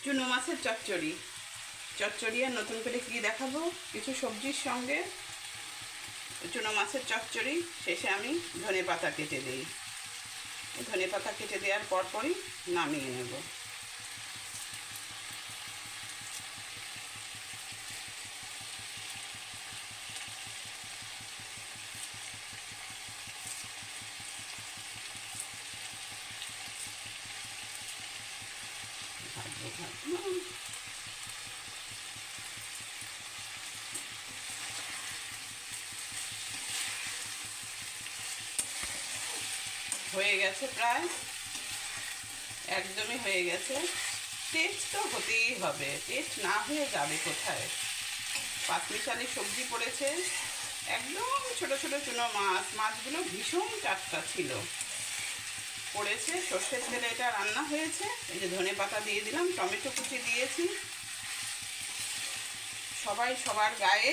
চুনো মাছের চচ্চড়ি। চচ্চড়ি আর নতুন করে কী দেখাবো, কিছু সবজির সঙ্গে চুনো মাছের চচ্চড়ি। শেষে আমি ধনেপাতা কেটে দিই। ধনেপাতা কেটে দেওয়ার পরপরই নামিয়ে নেব। হয়ে গেছে, প্রায় একদমই হয়ে গেছে। টেস্ট তো হতেই হবে, টেস্ট না হয়ে যাবে কোথায়। পাঁচমিশালি সবজি পড়েছে, একদম ছোট ছোট চুনো মাছ। মাছগুলো ভীষণ টাটকা ছিল। পড়েছে সর্ষের তেলে এটা রান্না হয়েছে। এই যে ধনেপাতা দিয়ে দিলাম, টমেটো কুচি দিয়েছি। সবাই সবার গায়ে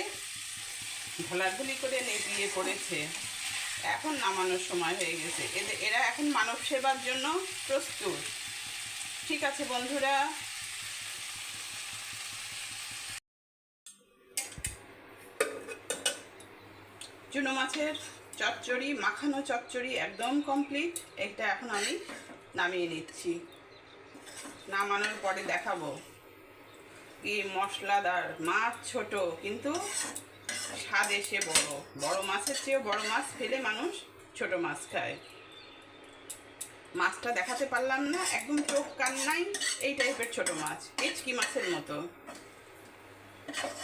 ঢলাঢলি করে নেতিয়ে পড়েছে। এখন নামানোর সময় হয়ে গেছে। এরা এখন মানব সেবার জন্য প্রস্তুত। ঠিক আছে বন্ধুরা, চুনো মাছের চচ্চড়ি, মাখানো চচ্চড়ি একদম কমপ্লিট। এটা এখন আমি নামিয়ে নিচ্ছি। নামানোর পরে দেখাবো কি মশলাদার। মাছ ছোট, কিন্তু স্বাদ এসে বড়। বড় মাছের চেয়েও বড় মাছ ফেলে মানুষ ছোট মাছ খায়। মাছটা দেখাতে পারলাম না, একদম চোখ কান নাই, এই টাইপের ছোট মাছ, কেচকি মাছের মতো।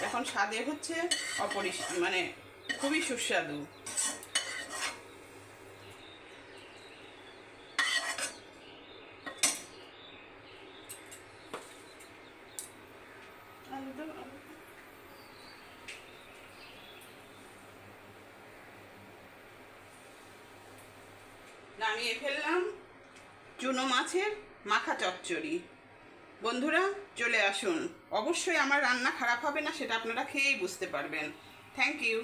এখন স্বাদে হচ্ছে মানে খুবই সুস্বাদু। নামিয়ে ফেললাম চুনো মাছের মাখা চচ্চড়ি। বন্ধুরা চলে আসুন, অবশ্যই আমার রান্না খারাপ হবে না, সেটা আপনারা খেয়েই বুঝতে পারবেন। Thank you.